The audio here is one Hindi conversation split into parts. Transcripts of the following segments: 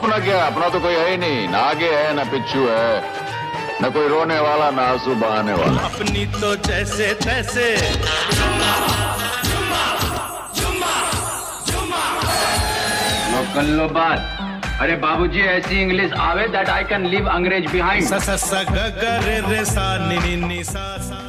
अपना क्या, अपना तो कोई है ही नहीं, ना आगे है ना पिछू है, न कोई रोने वाला ना आंसू बहाने वाला। अपनी तो जैसे तैसे कर लो बात। अरे बाबूजी ऐसी इंग्लिश आवे दैट आई कैन लीव अंग्रेज बिहाइंड। स स स ग ग रे रे सा नि नि नि सा सा।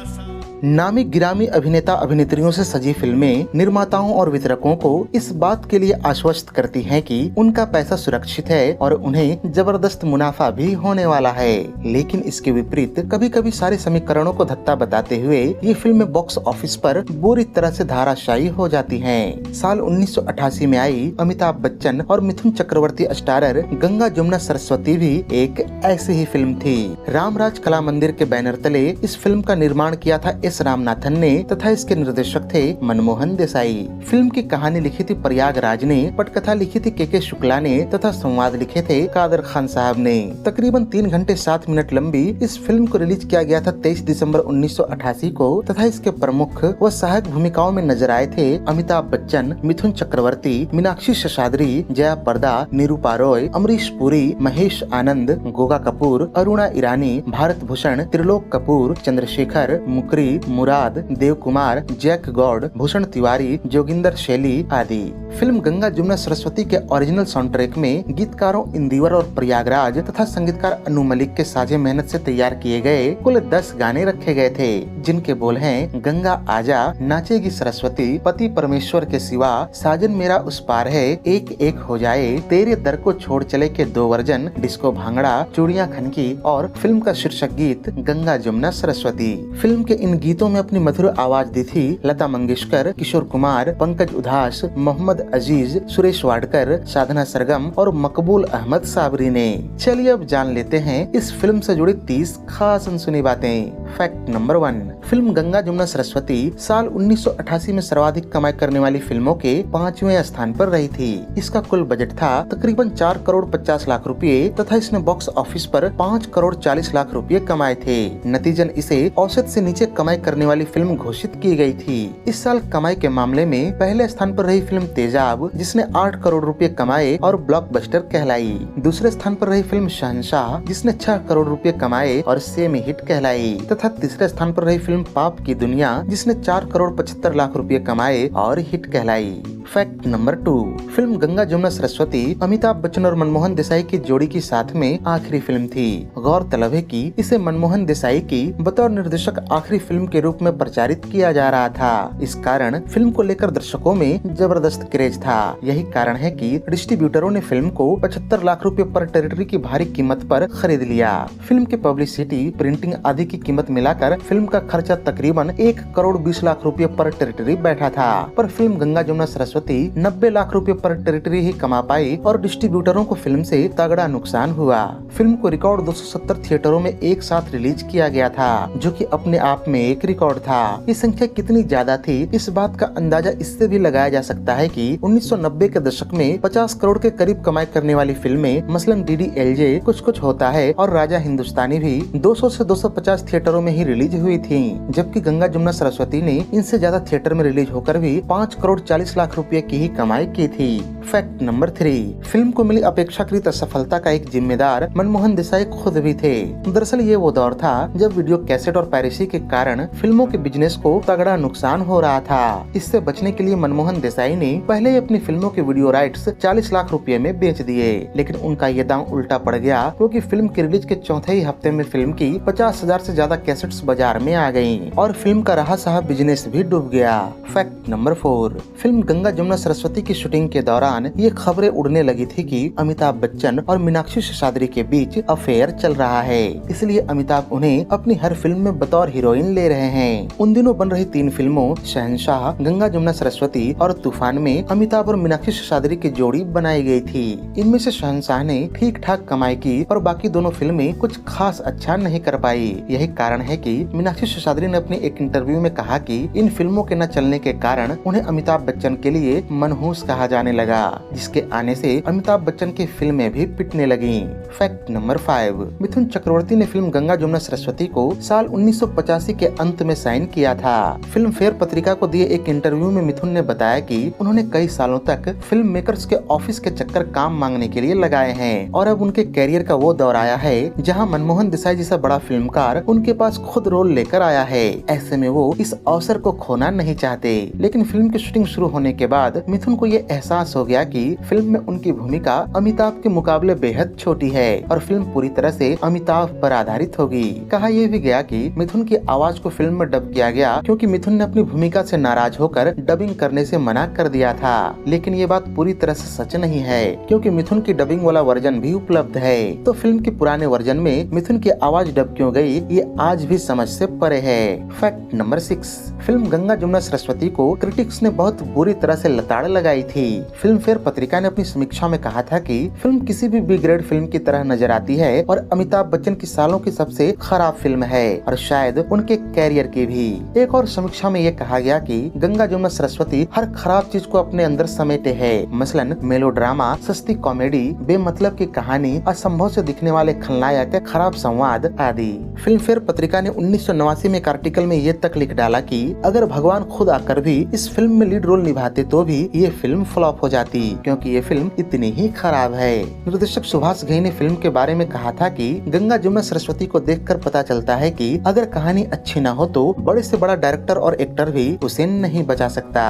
नामी गिरामी अभिनेता अभिनेत्रियों से सजी फिल्में निर्माताओं और वितरकों को इस बात के लिए आश्वस्त करती हैं कि उनका पैसा सुरक्षित है और उन्हें जबरदस्त मुनाफा भी होने वाला है। लेकिन इसके विपरीत कभी कभी सारे समीकरणों को धत्ता बताते हुए ये फिल्में बॉक्स ऑफिस पर बुरी तरह से धाराशायी हो जाती हैं। साल 1988 में आई अमिताभ बच्चन और मिथुन चक्रवर्ती स्टारर गंगा जमुना सरस्वती भी एक ऐसी ही फिल्म थी। रामराज कला मंदिर के बैनर तले इस फिल्म का निर्माण किया था एस रामनाथन ने तथा इसके निर्देशक थे मनमोहन देसाई। फिल्म की कहानी लिखी थी प्रयागराज ने, पटकथा लिखी थी के शुक्ला ने तथा संवाद लिखे थे कादर खान साहब ने। तकरीबन 3 घंटे 7 मिनट लंबी इस फिल्म को रिलीज किया गया था 23 दिसंबर 1988 को तथा इसके प्रमुख व सहायक भूमिकाओं में नजर आए थे अमिताभ बच्चन, मिथुन चक्रवर्ती, मीनाक्षी शेषाद्री, जया प्रदा, निरूपा रॉय, अमरीश पुरी, महेश आनंद, गोगा कपूर, अरुणा ईरानी, भारत भूषण, त्रिलोक कपूर, चंद्रशेखर, मुकरी, मुराद, देव कुमार, जैक गौड़, भूषण तिवारी, जोगिंदर शैली आदि। फिल्म गंगा जमुना सरस्वती के ओरिजिनल साउंड ट्रैक में गीतकारों इंदिवर और प्रयागराज तथा संगीतकार अनु मलिक के साझे मेहनत से तैयार किए गए कुल 10 गाने रखे गए थे, जिनके बोल हैं गंगा आजा, नाचेगी सरस्वती, पति परमेश्वर के सिवा, साजन मेरा उस पार है, एक एक हो जाए, तेरे दर को छोड़ चले के 2 वर्जन, डिस्को भांगड़ा, चूड़ियां खनकी और फिल्म का शीर्षक गीत गंगा जमुना सरस्वती। फिल्म के इन गीतों में अपनी मधुर आवाज दी थी लता मंगेशकर, किशोर कुमार, पंकज उधास, मोहम्मद अजीज, सुरेश वाडकर, साधना सरगम और मकबूल अहमद साबरी ने। चलिए अब जान लेते हैं इस फिल्म से जुड़ी 30 खास अनसुनी बातें। Fact number 1, film Ganga Jamuna Saraswati साल 1988 में सर्वाधिक कमाई करने वाली फिल्मों के 5वें स्थान पर रही थी। इसका कुल बजट था तकरीबन 4 करोड़ 50 लाख रुपए तथा इसने बॉक्स ऑफिस पर 5 करोड़ 40 लाख रुपए कमाए थे। नतीजन इसे औसत से नीचे कमाई करने वाली फिल्म घोषित की गई थी। इस साल कमाई के मामले में पहले स्थान पर रही फिल्म तेजाब, जिसने 8 करोड़ रुपए कमाए और ब्लॉकबस्टर कहलाई। दूसरे स्थान पर रही फिल्म शहंशाह, जिसने 6 करोड़ रुपए कमाए और सेमी हिट कहलाई तथा तीसरे स्थान पर रही फिल्म पाप की दुनिया, जिसने 4 करोड़ 75 लाख रुपए कमाए और हिट कहलाई। Fact number 2, film Ganga Jamuna Saraswati Amitabh Bachchan और मनमोहन देसाई की जोड़ी की साथ में आखिरी फिल्म थी। गौरतलब है कि इसे मनमोहन देसाई की बतौर निर्देशक आखिरी फिल्म के रूप में प्रचारित किया जा रहा था। इस कारण फिल्म को लेकर दर्शकों में जबरदस्त क्रेज था। यही कारण है कि डिस्ट्रीब्यूटरों ने फिल्म को 75 लाख रुपए पर टेरिटरी की भारी कीमत पर खरीद लिया। फिल्म की पब्लिसिटी, प्रिंटिंग आदि की कीमत मिलाकर फिल्म का खर्चा तकरीबन 1 करोड़ 20 लाख रुपए पर टेरिटरी बैठा था, पर फिल्म गंगा जमुना सरस्वती 90 लाख रुपए पर टेरिटरी ही कमा पाई और डिस्ट्रीब्यूटरों को फिल्म से तगड़ा नुकसान हुआ। फिल्म को रिकॉर्ड 270 थिएटरों में एक साथ रिलीज किया गया था, जो कि अपने आप में एक रिकॉर्ड था। ये संख्या कितनी ज्यादा थी, इस बात का अंदाजा इससे भी लगाया जा सकता है कि 1990 के दशक में 50 करोड़ के करीब कमाई करने वाली फिल्में मसलन DDLJ, कुछ कुछ होता है और राजा हिंदुस्तानी भी 200 से 250 थिएटरों में ही रिलीज हुई थी, जबकि गंगा जमुना सरस्वती ने इनसे ज्यादा थिएटर में रिलीज होकर भी 5 करोड़ 40 लाख रुपए की ही कमाई की थी। फैक्ट नंबर 3, फिल्म को मिली अपेक्षाकृत असफलता का एक जिम्मेदार मनमोहन देसाई खुद भी थे। दरअसल ये वो दौर था जब वीडियो कैसेट और पायरेसी के कारण फिल्मों के बिजनेस को तगड़ा नुकसान हो रहा था। इससे बचने के लिए मनमोहन देसाई ने पहले ही अपनी फिल्मों के वीडियो राइट्स 40 लाख रुपए में बेच दिए, लेकिन उनका ये दांव उल्टा पड़ गया क्योंकि फिल्म के रिलीज के चौथे ही हफ्ते में फिल्म की 50,000 से ज्यादा कैसेट्स बाजार में आ गयी और फिल्म का रहा साहब बिजनेस भी डूब गया। Fact number 4, film Ganga Jamuna Saraswati की शूटिंग के दौरान ये खबरें उड़ने लगी थी कि अमिताभ बच्चन और मीनाक्षी शेषाद्री के बीच अफेयर चल रहा है, इसलिए अमिताभ उन्हें अपनी हर फिल्म में बतौर हीरोइन ले रहे हैं। उन दिनों बन रही 3 फिल्मों शहंशाह, गंगा जमुना सरस्वती और तूफान में अमिताभ और मीनाक्षी शेषाद्री की जोड़ी बनाई गई थी। इनमें से शहंशाह ने ठीक ठाक कमाई की और बाकी दोनों फिल्में कुछ खास अच्छा नहीं कर पाई। यही कारण कारण है कि मीनाक्षी शेषाद्री ने अपने एक इंटरव्यू में कहा कि इन फिल्मों के न चलने के कारण उन्हें अमिताभ बच्चन के लिए मनहूस कहा जाने लगा, जिसके आने से अमिताभ बच्चन की फिल्में भी पिटने लगी। फैक्ट नंबर 5, मिथुन चक्रवर्ती ने फिल्म गंगा जमुना सरस्वती को साल 1985 के अंत में साइन किया था। फिल्म फेयर पत्रिका को दिए एक इंटरव्यू में मिथुन ने बताया कि उन्होंने कई सालों तक फिल्म मेकर्स के ऑफिस के चक्कर काम मांगने के लिए लगाए हैं और अब उनके कैरियर का वो दौर आया है जहां मनमोहन देसाई जैसा बड़ा फिल्मकार उनके पास खुद रोल लेकर आया है। ऐसे में वो इस अवसर को खोना नहीं चाहते। लेकिन फिल्म की शूटिंग शुरू होने के बाद मिथुन को ये एहसास हो गया कि फिल्म में उनकी भूमिका अमिताभ के मुकाबले बेहद छोटी है और फिल्म पूरी तरह से अमिताभ पर आधारित होगी। कहा यह भी गया कि मिथुन की आवाज को फिल्म में डब किया गया क्योंकि मिथुन ने अपनी भूमिका से नाराज होकर डबिंग करने से मना कर दिया था। लेकिन ये बात पूरी तरह से सच नहीं है क्योंकि मिथुन की डबिंग वाला वर्जन भी उपलब्ध है। तो फिल्म के पुराने वर्जन में मिथुन की आवाज डब क्यों गई, ये आज भी समझ से परे है। Fact number 6, film Ganga Jamuna Saraswati को क्रिटिक्स ने बहुत बुरी तरह से लताड़ लगाई थी। फिल्म फेयर पत्रिका ने अपनी समीक्षा में कहा था कि फिल्म किसी भी बी ग्रेड फिल्म की तरह नजर आती है और अमिताभ बच्चन की सालों की सबसे खराब फिल्म है और शायद उनके कैरियर की भी। एक और समीक्षा में ये कहा गया कि गंगा जमुना सरस्वती हर खराब चीज को अपने अंदर समेटे है, मसलन मेलोड्रामा, सस्ती कॉमेडी, बेमतलब की कहानी, असंभव से दिखने वाले खलनायक, खराब संवाद आदि। फिल्म फेयर पत्रिका ने 1989 में एक आर्टिकल में ये तक लिख डाला कि अगर भगवान खुद आकर भी इस फिल्म में लीड रोल निभाते तो भी ये फिल्म फ्लॉप हो जाती क्योंकि ये फिल्म इतनी ही खराब है। निर्देशक सुभाष घई ने फिल्म के बारे में कहा था कि गंगा जमुना सरस्वती को देखकर पता चलता है कि अगर कहानी अच्छी न हो तो बड़े से बड़ा डायरेक्टर और एक्टर भी उसे नहीं बचा सकता।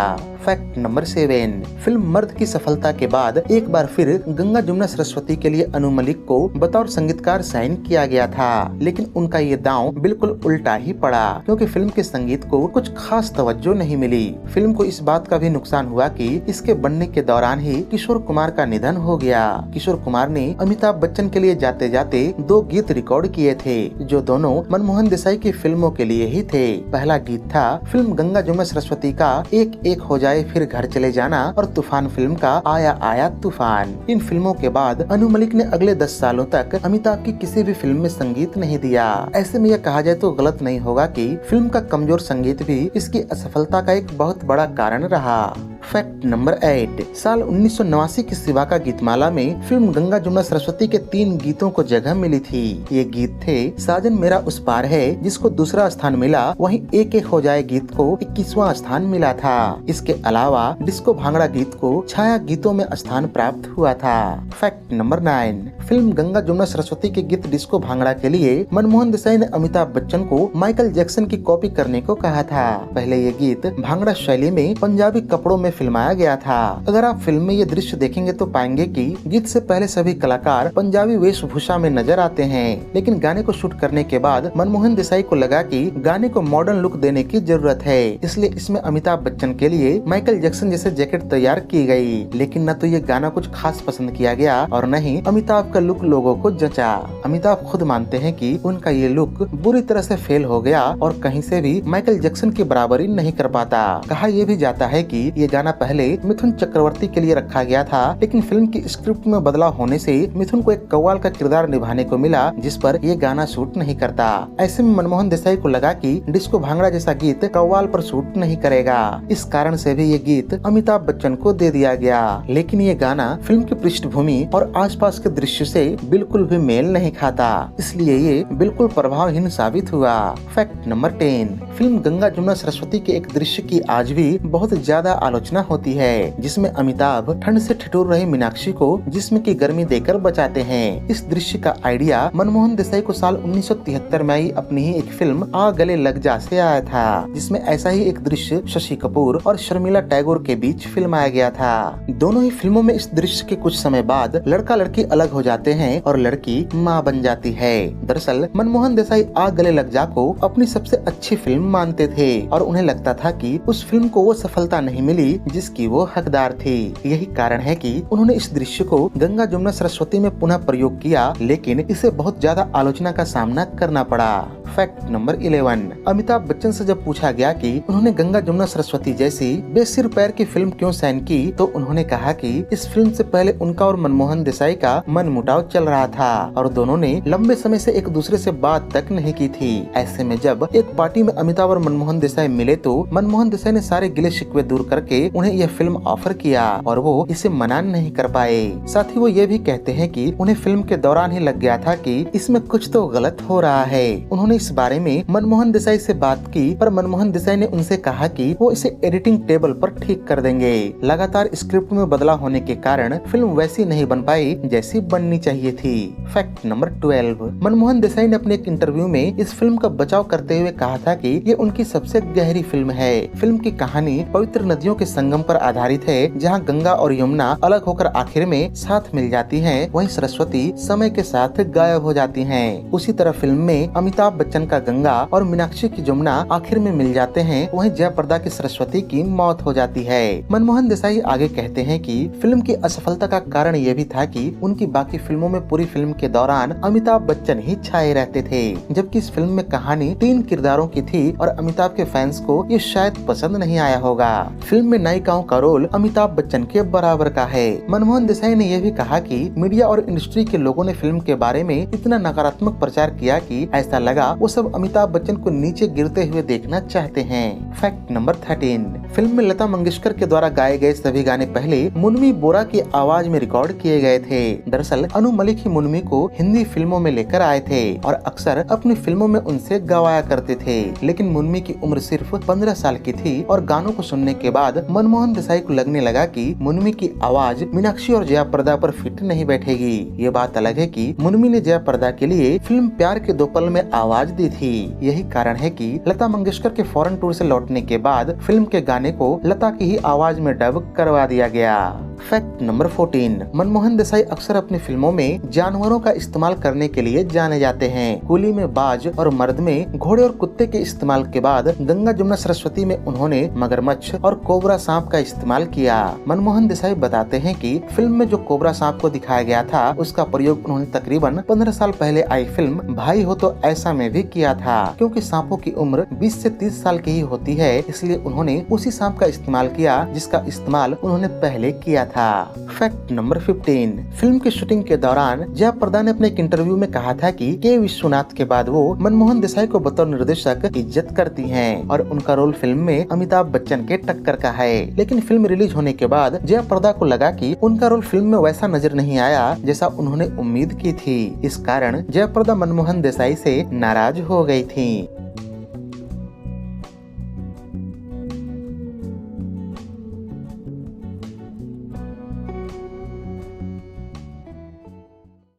फैक्ट नंबर 7, फिल्म मर्द की सफलता के बाद एक बार फिर गंगा जमुना सरस्वती के लिए अनु मलिक को बतौर संगीतकार साइन किया गया था, लेकिन उनका ये दांव बिल्कुल उल्टा ही पड़ा क्योंकि फिल्म के संगीत को कुछ खास तवज्जो नहीं मिली। फिल्म को इस बात का भी नुकसान हुआ कि इसके बनने के दौरान ही किशोर कुमार का निधन हो गया। किशोर कुमार ने अमिताभ बच्चन के लिए जाते जाते 2 गीत रिकॉर्ड किए थे जो दोनों मनमोहन देसाई की फिल्मों के लिए ही थे। पहला गीत था फिल्म गंगा जमुना सरस्वती का एक एक हो जाए फिर घर चले जाना और तूफान फिल्म का आया आया तूफान। इन फिल्मों के बाद अनु मलिक ने अगले 10 सालों तक अमिताभ की किसी भी फिल्म में संगीत नहीं दिया। ऐसे में यह कहा जाए तो गलत नहीं होगा कि फिल्म का कमजोर संगीत भी इसकी असफलता का एक बहुत बड़ा कारण रहा। फैक्ट नंबर 8, साल 1989 की शिवा का गीतमाला में फिल्म गंगा जमुना सरस्वती के 3 गीतों को जगह मिली थी। ये गीत थे साजन मेरा उस पार है जिसको दूसरा स्थान मिला, वहीं एक एक हो जाए गीत को 21वां स्थान मिला था। इसके अलावा डिस्को भांगड़ा गीत को छाया गीतों में स्थान प्राप्त हुआ था। Fact number 9, film Ganga Jamuna Saraswati के गीत डिस्को भांगड़ा के लिए मनमोहन देसाई ने अमिताभ बच्चन को माइकल जैक्सन की कॉपी करने को कहा था। पहले ये गीत भांगड़ा शैली में पंजाबी कपड़ों में फिल्माया गया था। अगर आप फिल्म में ये दृश्य देखेंगे तो पाएंगे कि गीत से पहले सभी कलाकार पंजाबी वेशभूषा में नजर आते हैं, लेकिन गाने को शूट करने के बाद मनमोहन देसाई को लगा कि गाने को मॉडर्न लुक देने की जरूरत है, इसलिए इसमें अमिताभ बच्चन के लिए माइकल जैक्सन जैसे जैकेट तैयार की गई। लेकिन न तो ये गाना कुछ खास पसंद किया गया और न ही अमिताभ का लुक लोगों को जचा। अमिताभ खुद मानते हैं कि उनका ये लुक बुरी तरह से फेल हो गया और कहीं से भी माइकल जैक्सन की बराबरी नहीं कर पाता। कहा यह भी जाता है कि ये गाना पहले मिथुन चक्रवर्ती के लिए रखा गया था, लेकिन फिल्म की स्क्रिप्ट में बदलाव होने से मिथुन को एक कव्वाल का किरदार निभाने को मिला जिस पर ये गाना शूट नहीं करता। ऐसे में मनमोहन देसाई को लगा कि डिस्को भांगड़ा जैसा गीत कव्वाल पर शूट नहीं करेगा, इस कारण से भी ये गीत अमिताभ बच्चन को दे दिया गया। लेकिन ये गाना फिल्म की पृष्ठभूमि और आसपास के दृश्य से बिल्कुल भी मेल नहीं खाता, इसलिए ये बिल्कुल प्रभावहीन साबित हुआ। Fact number 10, film Ganga Jamuna Saraswati के एक दृश्य की आज भी बहुत ज्यादा आलोचना होती है, जिसमें अमिताभ ठंड से ठिठुर रही मीनाक्षी को जिस्म की गर्मी देकर बचाते हैं। इस दृश्य का आइडिया मनमोहन देसाई को साल 1973 में आई अपनी ही एक फिल्म आ गले लग जा से आया था, जिसमें ऐसा ही एक दृश्य शशि कपूर और शर्मिला टैगोर के बीच फिल्माया गया था। दोनों ही फिल्मों में इस दृश्य के कुछ समय बाद लड़का लड़की अलग हो जाते हैं और लड़की माँ बन जाती है। दरअसल मनमोहन देसाई आ गले लग जा को अपनी सबसे अच्छी फिल्म मानते थे और उन्हें लगता था कि उस फिल्म को वो सफलता नहीं मिली जिसकी वो हकदार थी। यही कारण है कि उन्होंने इस दृश्य को गंगा जमुना सरस्वती में पुनः प्रयोग किया, लेकिन इसे बहुत ज्यादा आलोचना का सामना करना पड़ा। फैक्ट नंबर 11, अमिताभ बच्चन से जब पूछा गया कि उन्होंने गंगा जमुना सरस्वती जैसी बेसिर पैर की फिल्म क्यों साइन की, तो उन्होंने कहा कि इस फिल्म से पहले उनका और मनमोहन देसाई का मनमुटाव चल रहा था और दोनों ने लंबे समय से एक दूसरे से बात तक नहीं की थी। ऐसे में जब एक पार्टी में अमिताभ और मनमोहन देसाई मिले तो मनमोहन देसाई ने सारे गिले शिकवे दूर करके उन्हें यह फिल्म ऑफर किया और वो इसे मना नहीं कर पाए। साथ ही वो ये भी कहते हैं कि उन्हें फिल्म के दौरान ही लग गया था कि इसमें कुछ तो गलत हो रहा है। उन्होंने इस बारे में मनमोहन देसाई से बात की, पर मनमोहन देसाई ने उनसे कहा कि वो इसे एडिटिंग टेबल पर ठीक कर देंगे। लगातार स्क्रिप्ट में बदलाव होने के कारण फिल्म वैसी नहीं बन पाई जैसी बननी चाहिए थी। फैक्ट नंबर 12, मनमोहन देसाई ने अपने एक इंटरव्यू में इस फिल्म का बचाव करते हुए कहा था कि ये उनकी सबसे गहरी फिल्म है। फिल्म की कहानी पवित्र नदियों के संगम पर आधारित है, जहाँ गंगा और यमुना अलग होकर आखिर में साथ मिल जाती हैं, वहीं सरस्वती समय के साथ गायब हो जाती हैं। उसी तरह फिल्म में अमिताभ बच्चन का गंगा और मीनाक्षी की यमुना आखिर में मिल जाते हैं, वहीं जयाप्रदा की सरस्वती की मौत हो जाती है। मनमोहन देसाई आगे कहते हैं कि फिल्म की असफलता का कारण ये भी था कि उनकी बाकी फिल्मों में पूरी फिल्म के दौरान अमिताभ बच्चन ही छाए रहते थे, जबकि इस फिल्म में कहानी 3 किरदारों की थी और अमिताभ के फैंस को ये शायद पसंद नहीं आया होगा। फिल्म में नायिकाओं का रोल अमिताभ बच्चन के बराबर का है। मनमोहन देसाई ने यह भी कहा कि मीडिया और इंडस्ट्री के लोगों ने फिल्म के बारे में इतना नकारात्मक प्रचार किया कि ऐसा लगा वो सब अमिताभ बच्चन को नीचे गिरते हुए देखना चाहते हैं। फैक्ट नंबर 13, फिल्म में लता मंगेशकर के द्वारा गाए गए सभी गाने पहले मुन्नी बोरा की आवाज में रिकॉर्ड किए गए थे। दरअसल अनु मलिक ही मुन्नी को हिंदी फिल्मों में लेकर आए थे और अक्सर अपनी फिल्मों में उनसे गवाया करते थे, लेकिन मुन्नी की उम्र सिर्फ 15 साल की थी और गानों को सुनने के बाद मनमोहन देसाई को लगने लगा कि मुन्नी की आवाज मीनाक्षी और जयाप्रदा पर फिट नहीं बैठेगी। ये बात अलग है कि मुन्नी ने जयाप्रदा के लिए फिल्म प्यार के 2 पल में आवाज दी थी। यही कारण है कि लता मंगेशकर के फॉरेन टूर से लौटने के बाद फिल्म के गाने को लता की ही आवाज में डब करवा दिया गया। फैक्ट नंबर 14, मनमोहन देसाई अक्सर अपनी फिल्मों में जानवरों का इस्तेमाल करने के लिए जाने जाते हैं। कुली में बाज और मर्द में घोड़े और कुत्ते के इस्तेमाल के बाद गंगा जमुना सरस्वती में उन्होंने मगरमच्छ और कोबरा सांप का इस्तेमाल किया। मनमोहन देसाई बताते हैं कि फिल्म में जो कोबरा सांप को दिखाया गया था उसका प्रयोग उन्होंने तकरीबन 15 साल पहले आई फिल्म भाई हो तो ऐसा में भी किया था। क्योंकि सांपों की उम्र 20 से 30 साल की ही होती है, इसलिए उन्होंने उसी सांप का इस्तेमाल किया जिसका इस्तेमाल उन्होंने पहले किया था। फैक्ट नंबर 15, फिल्म की शूटिंग के दौरान जयाप्रदा ने अपने एक इंटरव्यू में कहा था कि के विश्वनाथ के बाद वो मनमोहन देसाई को बतौर निर्देशक इज्जत करती हैं और उनका रोल फिल्म में अमिताभ बच्चन के टक्कर का है। लेकिन फिल्म रिलीज होने के बाद जयाप्रदा को लगा कि उनका रोल फिल्म में वैसा नजर नहीं आया जैसा उन्होंने उम्मीद की थी। इस कारण जयाप्रदा मनमोहन देसाई से नाराज हो गई थी।